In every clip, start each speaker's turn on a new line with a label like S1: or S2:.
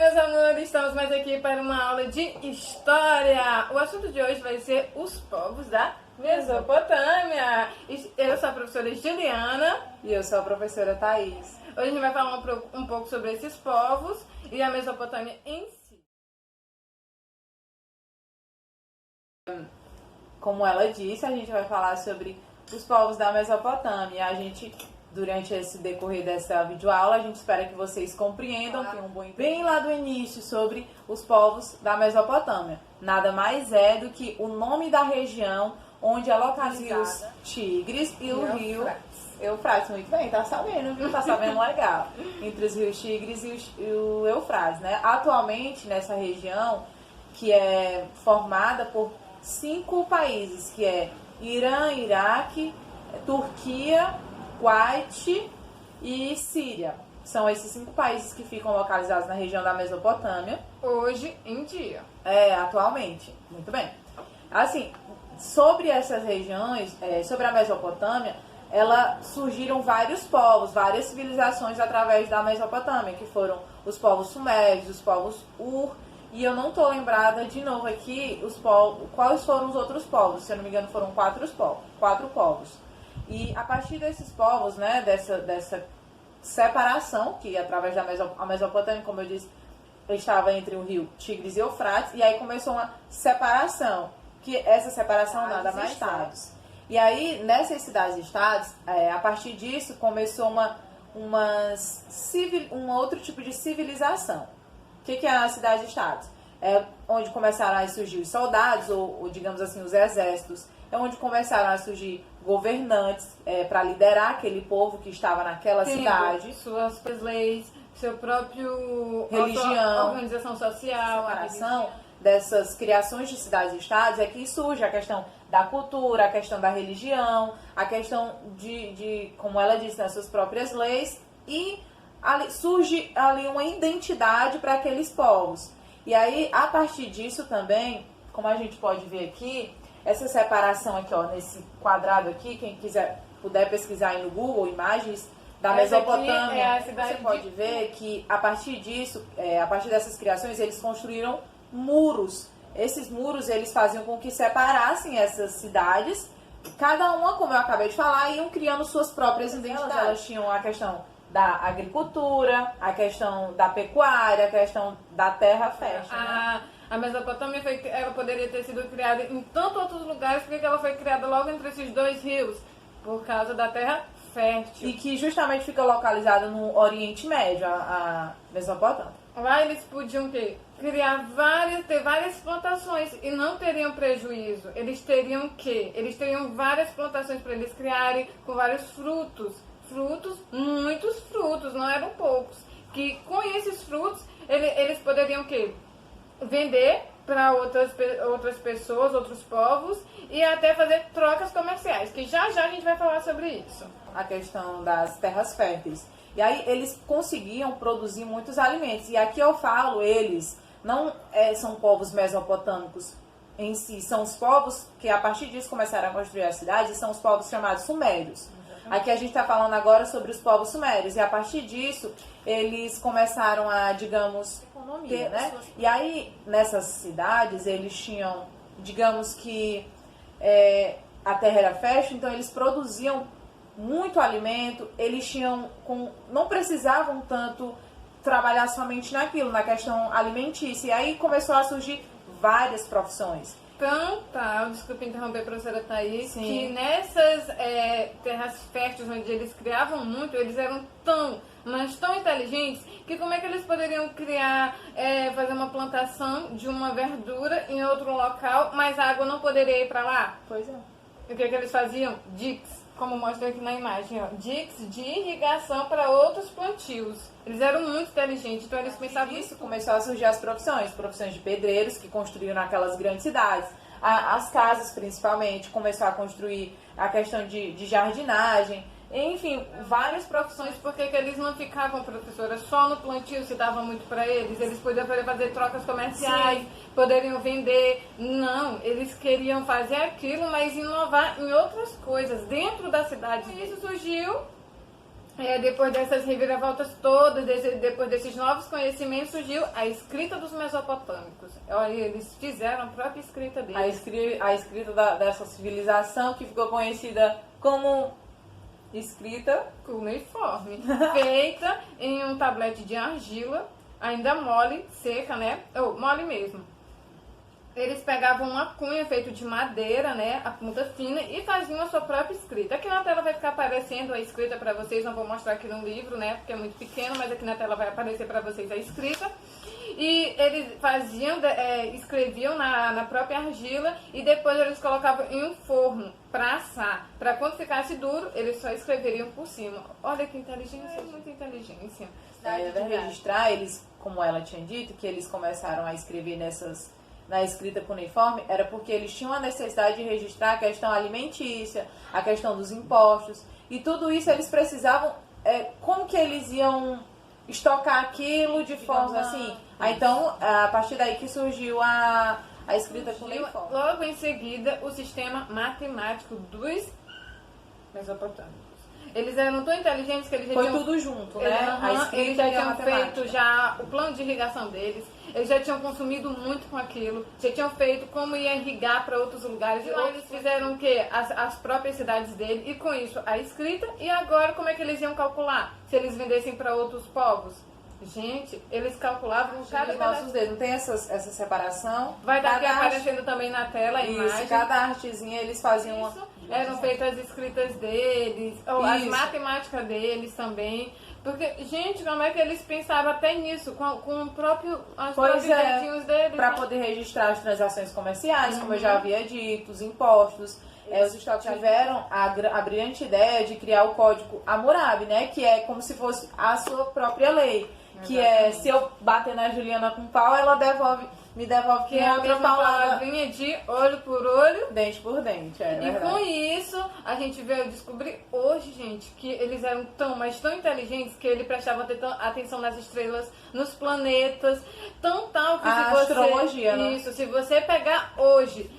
S1: meus amores, estamos mais aqui para uma aula de História. O assunto de hoje vai ser os povos da Mesopotâmia. Eu sou a professora Juliana.
S2: E eu sou a professora Thaís.
S1: Hoje a gente vai falar um pouco sobre esses povos e a Mesopotâmia em si.
S2: Como ela disse, a gente vai falar sobre os povos da Mesopotâmia. Durante esse decorrer dessa videoaula, a gente espera que vocês compreendam, tenham um bom entendimento bem lá do início sobre os povos da Mesopotâmia. Nada mais é do que o nome da região onde é localizada os Tigres e o rio Eufrates. Muito bem, tá sabendo, viu? Tá sabendo legal. Entre os rios Tigres e o Eufrates, né? Atualmente, nessa região, que é formada por 5 países, que é Irã, Iraque, Turquia, Kuwait e Síria. São esses 5 países que ficam localizados na região da Mesopotâmia.
S1: Hoje em dia.
S2: Atualmente. Muito bem. Assim, sobre essas regiões, sobre a Mesopotâmia, surgiram vários povos, várias civilizações através da Mesopotâmia, que foram os povos sumérios, os povos Ur, e eu não estou lembrada de novo aqui quais foram os outros povos. Se eu não me engano, foram 4 povos. E a partir desses povos, né, dessa separação, que através da Mesopotâmia, como eu disse, estava entre o rio Tigres e Eufrates, e aí começou uma separação, que essa separação nada mais estados. E aí, nessas cidades-estados, a partir disso, começou um outro tipo de civilização. O que é a cidade-estados? É onde começaram a surgir os soldados, ou digamos assim, os exércitos. É onde começaram a surgir governantes para liderar aquele povo que estava naquela cidade.
S1: Suas leis, seu próprio
S2: religião,
S1: organização social,
S2: a separação dessas criações de cidades-estados é que surge a questão da cultura, a questão da religião, a questão de como ela disse, nas suas próprias leis, e surge ali uma identidade para aqueles povos. E aí, a partir disso também, como a gente pode ver aqui, essa separação aqui, ó, nesse quadrado aqui, quem puder pesquisar aí no Google, imagens da Mesopotâmia, você pode ver que a partir disso, a partir dessas criações, eles construíram muros. Esses muros, eles faziam com que separassem essas cidades, cada uma, como eu acabei de falar, iam criando suas próprias identidades. Elas tinham a questão da agricultura, a questão da pecuária, a questão da terra fértil.
S1: A Mesopotâmia ela poderia ter sido criada em tantos outros lugares, porque ela foi criada logo entre esses 2 rios, por causa da terra fértil.
S2: E que justamente fica localizada no Oriente Médio, a Mesopotâmia.
S1: Lá eles podiam ter várias plantações e não teriam prejuízo. Eles teriam Eles teriam várias plantações para eles criarem com vários frutos. Muitos frutos, não eram poucos. Que com esses frutos eles poderiam vender para outras pessoas, outros povos, e até fazer trocas comerciais, que já a gente vai falar sobre isso.
S2: A questão das terras férteis. E aí eles conseguiam produzir muitos alimentos. E aqui eu falo, eles não são povos mesopotâmicos em si, são os povos que a partir disso começaram a construir as cidades, são os povos chamados sumérios. Aqui a gente está falando agora sobre os povos sumérios, e a partir disso eles começaram a, digamos, economia, né? E aí nessas cidades eles tinham, digamos que a terra era fértil, então eles produziam muito alimento, eles não precisavam tanto trabalhar somente naquilo, na questão alimentícia, e aí começou a surgir várias profissões.
S1: Desculpa interromper a professora Thaís,
S2: Sim.
S1: Que nessas terras férteis onde eles criavam muito, eles eram mas tão inteligentes, que como é que eles poderiam fazer uma plantação de uma verdura em outro local, mas a água não poderia ir para lá?
S2: Pois é.
S1: E o que eles faziam? Diques, como mostra aqui na imagem, ó, diques de irrigação para outros plantios. Eles eram muito inteligentes, então eles pensavam
S2: isso. Começou a surgir as profissões de pedreiros que construíam naquelas grandes cidades, as casas principalmente, começou a construir a questão de jardinagem, enfim, várias profissões.
S1: Porque que eles não ficavam, professora, só no plantio, se dava muito para eles? Eles podiam fazer trocas comerciais, poderiam vender. Não, eles queriam fazer aquilo, mas inovar em outras coisas dentro da cidade. E isso surgiu Depois dessas reviravoltas todas, depois desses novos conhecimentos, surgiu a escrita dos mesopotâmicos. Olha, eles fizeram a própria escrita deles.
S2: A escrita dessa civilização que ficou conhecida como escrita
S1: cuneiforme, feita em um tablete de argila, ainda mole, seca, né? Ou mole mesmo. Eles pegavam uma cunha feita de madeira, né, a ponta fina, e faziam a sua própria escrita. Aqui na tela vai ficar aparecendo a escrita para vocês, não vou mostrar aqui no livro, né, porque é muito pequeno, mas aqui na tela vai aparecer para vocês a escrita. E eles escreviam na própria argila e depois eles colocavam em um forno para assar. Para quando ficasse duro, eles só escreveriam por cima. Olha que inteligência, muita inteligência.
S2: Registrar, eles, como ela tinha dito, que eles começaram a escrever na escrita cuneiforme, era porque eles tinham a necessidade de registrar a questão alimentícia, a questão dos impostos, e tudo isso eles precisavam, como que eles iam estocar aquilo de forma assim. Então, a partir daí que surgiu a escrita cuneiforme.
S1: Logo em seguida, o sistema matemático dos mesopotâmicos. Eles eram tão inteligentes que eles já tinham...
S2: tudo junto, né?
S1: Eles já tinham feito o plano de irrigação deles. Eles já tinham consumido muito com aquilo. Já tinham feito como ia irrigar para outros lugares. E lá eles fizeram o quê? As próprias cidades dele. E com isso, a escrita. E agora, como é que eles iam calcular? Se eles vendessem para outros povos? Gente, eles calculavam cada
S2: nossos dedos. Não tem essa separação?
S1: Vai estar aqui aparecendo também na tela a imagem.
S2: Cada artezinha eles faziam
S1: eram feitas as escritas deles, ou as matemáticas deles também. Porque, gente, como é que eles pensavam até nisso, com os próprios jeitinhos deles?
S2: Para poder registrar as transações comerciais, como eu já havia dito, os impostos. Os estados tiveram a brilhante ideia de criar o Código Hammurabi, né? Que é como se fosse a sua própria lei. Que se eu bater na Juliana com pau, ela me devolve
S1: que é a mesma palavrinha de olho por olho,
S2: dente por dente.
S1: E com isso, a gente veio descobrir hoje, gente, que eles eram mas tão inteligentes que ele prestava atenção nas estrelas, nos planetas, tão tal que
S2: astrologia, né?
S1: Isso, se você pegar hoje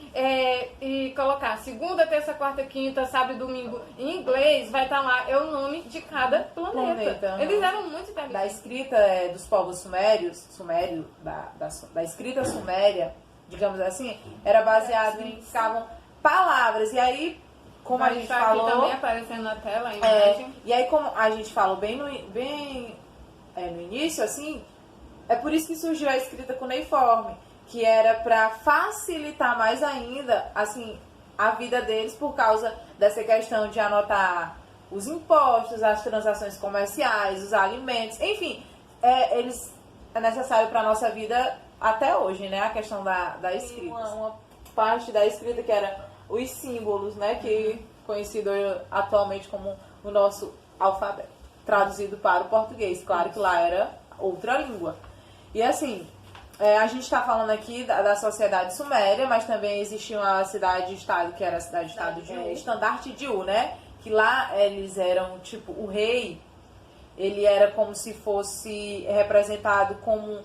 S1: e colocar segunda, terça, quarta, quinta, sábado e domingo em inglês, vai estar lá, o nome de cada planeta. Eles eram muito inteligentes.
S2: Da escrita dos povos sumérios, da escrita suméria, digamos assim, era baseado em ficavam palavras. E aí, como a gente falou...
S1: Aqui também aparecendo na tela a imagem.
S2: E aí, como a gente falou bem no início, assim, é por isso que surgiu a escrita cuneiforme, que era para facilitar mais ainda, assim, a vida deles por causa dessa questão de anotar os impostos, as transações comerciais, os alimentos, enfim, é necessário para a nossa vida até hoje, né, a questão da escrita. Uma parte da escrita que era os símbolos, né, que conhecido atualmente como o nosso alfabeto, traduzido para o português, claro que lá era outra língua. E assim... a gente está falando aqui da sociedade suméria, mas também existia uma cidade-estado, que era a cidade-estado de Estandarte de U, né? Que lá eles eram, tipo, o rei, ele era como se fosse representado como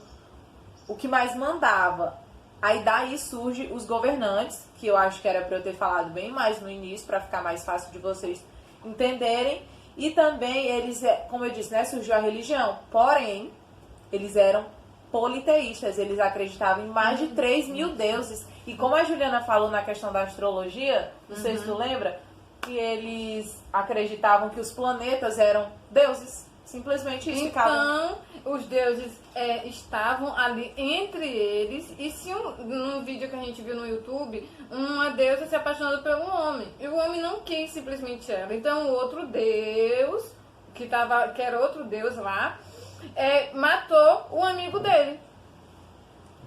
S2: o que mais mandava. Aí daí surge os governantes, que eu acho que era para eu ter falado bem mais no início, para ficar mais fácil de vocês entenderem. E também eles, como eu disse, né, surgiu a religião, porém, eles eram politeístas, eles acreditavam em mais de 3.000 deuses. E como a Juliana falou na questão da astrologia, não sei se tu lembra, que eles acreditavam que os planetas eram deuses. Simplesmente isso.
S1: Então, os deuses estavam ali entre eles. E se num vídeo que a gente viu no YouTube, uma deusa se apaixonou pelo homem. E o homem não quis simplesmente ela. Então, o outro deus, que era outro deus lá, matou o amigo dele.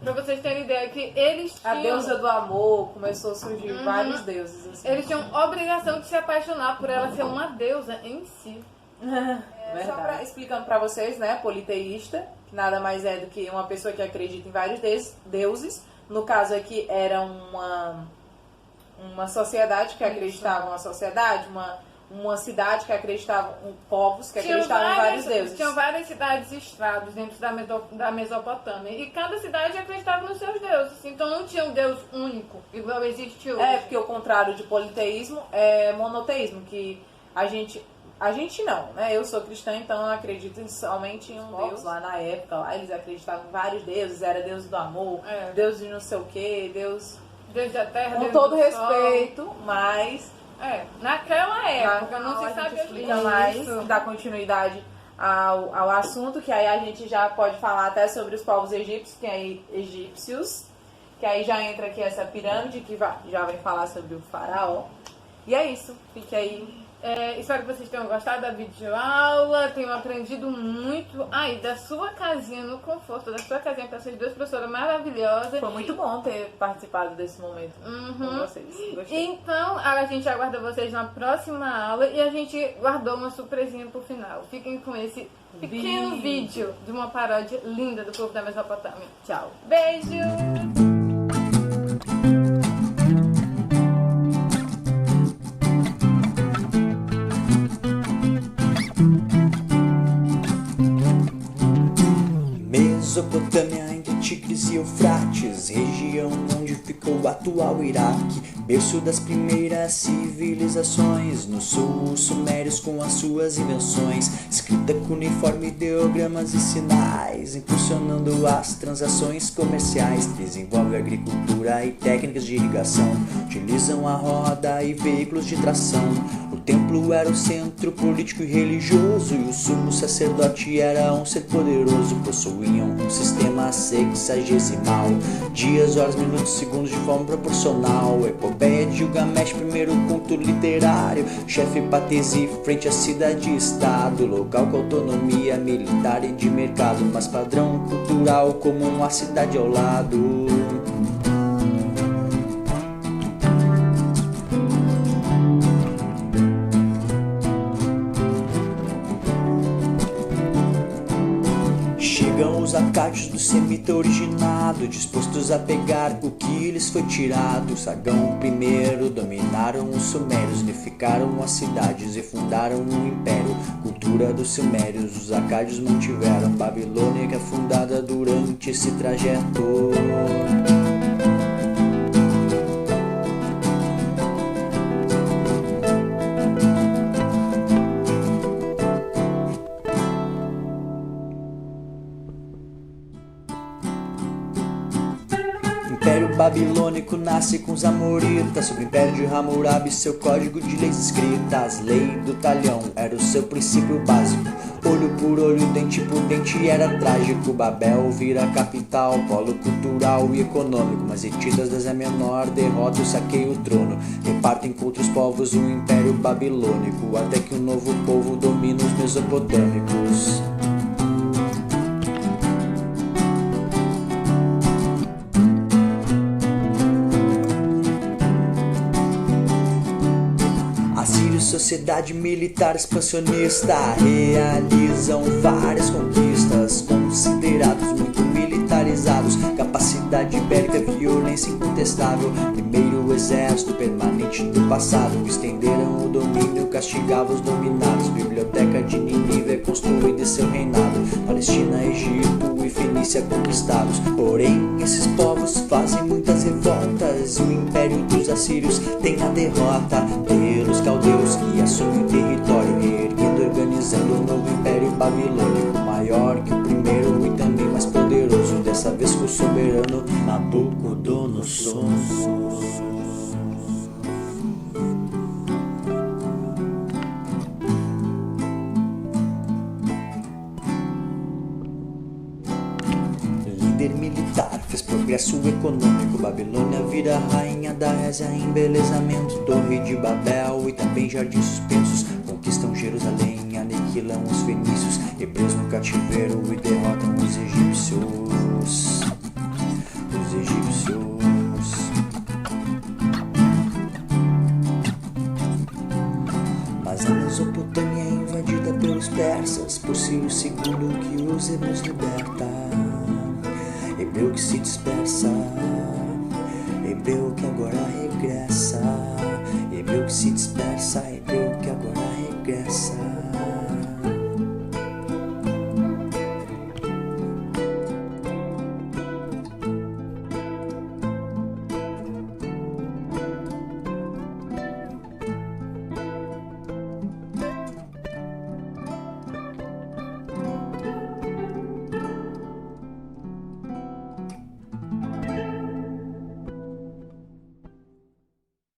S1: Pra vocês terem ideia que eles tinham...
S2: A deusa do amor, começou a surgir vários deuses. Assim.
S1: Eles tinham obrigação de se apaixonar por ela ser uma deusa em si.
S2: Só explicando pra vocês, né, politeísta, que nada mais é do que uma pessoa que acredita em vários deuses. No caso aqui era uma sociedade que acreditava, uma cidade que acreditava em povos que acreditavam em vários deuses.
S1: Tinham várias cidades-estados dentro da Mesopotâmia. E cada cidade acreditava nos seus deuses. Então não tinha um deus único, igual existe hoje.
S2: Porque o contrário de politeísmo é monoteísmo, que a gente... A gente não, né? Eu sou cristã, então eu acredito somente em um Deus. Lá na época, lá eles acreditavam em vários deuses. Era Deus do amor, Deus de não sei o quê, Deus
S1: da terra,
S2: com
S1: Deus
S2: todo
S1: do
S2: respeito,
S1: sol.
S2: mas
S1: Naquela época não se sabia
S2: explica mais, dar continuidade ao assunto, que aí a gente já pode falar até sobre os povos egípcios, que aí já entra aqui essa pirâmide, que já vem falar sobre o faraó. E é isso, fique aí.
S1: Espero que vocês tenham gostado da videoaula, tenham aprendido muito aí da sua casinha, no conforto da sua casinha, para essas duas professoras maravilhosas.
S2: Foi muito bom ter participado desse momento com vocês. Gostei.
S1: Então, a gente aguarda vocês na próxima aula e a gente guardou uma surpresinha pro final. Fiquem com esse pequeno vídeo de uma paródia linda do povo da Mesopotâmia.
S2: Tchau.
S1: Beijo!
S3: Mesopotâmia entre Tigres e Eufrates, região onde ficou o atual Iraque, berço das primeiras civilizações. No sul, os sumérios com as suas invenções, escrita com uniforme, ideogramas e sinais, impulsionando as transações comerciais. Desenvolve agricultura e técnicas de irrigação, utilizam a roda e veículos de tração. O templo era o centro político e religioso, e o sumo sacerdote era um ser poderoso. Possuíam um sistema sexagesimal, dias, horas, minutos, segundos de forma proporcional. Epopeia de Gilgamesh, primeiro conto literário, chefe Patesi frente à cidade-estado, local com autonomia militar e de mercado, mas padrão cultural comum à cidade ao lado. Chegam os acádios do semita originado, dispostos a pegar o que lhes foi tirado. Sargão I dominaram os sumérios, unificaram as cidades e fundaram um império. Cultura dos sumérios os acádios mantiveram, Babilônia que é fundada durante esse trajeto. O Império Babilônico nasce com os Amoritas, sobre o Império de Hammurabi seu código de leis escritas. Lei do talhão era o seu princípio básico, olho por olho, dente por dente era trágico. Babel vira capital, polo cultural e econômico, mas Hititas das é menor, derrota e saqueia o trono. Repartem com outros povos o Império Babilônico, até que um novo povo domina os mesopotâmicos. Sociedade militar expansionista, realizam várias conquistas, considerados muito militarizados. Capacidade bélica, violência incontestável. Primeiro exército permanente do passado, estenderam o domínio, castigavam os dominados. Biblioteca de Nínive é construída em seu reinado. Palestina, Egito e Fenícia conquistados. Porém, esses povos fazem muitas revoltas, e o império dos assírios tem a derrota pelos caldeus, que assume o território, reerguendo, organizando um novo império babilônico, maior que o primeiro e também mais poderoso, dessa vez com o soberano Nabucodonosor. Líder militar, fez progresso econômico. Babilônia vira rainha da Résia, embelezamento. Torre de Babel e também jardins suspensos. Conquistam Jerusalém, aniquilam os fenícios. Hebreus no cativeiro e derrotam os egípcios. Os egípcios. Mas a Mesopotâmia é invadida pelos persas, por Ciro II que os hebreus liberta. Hebreu que se dispersa, hebreu que agora regressa. Hebreu que se dispersa, hebreu que agora regressa.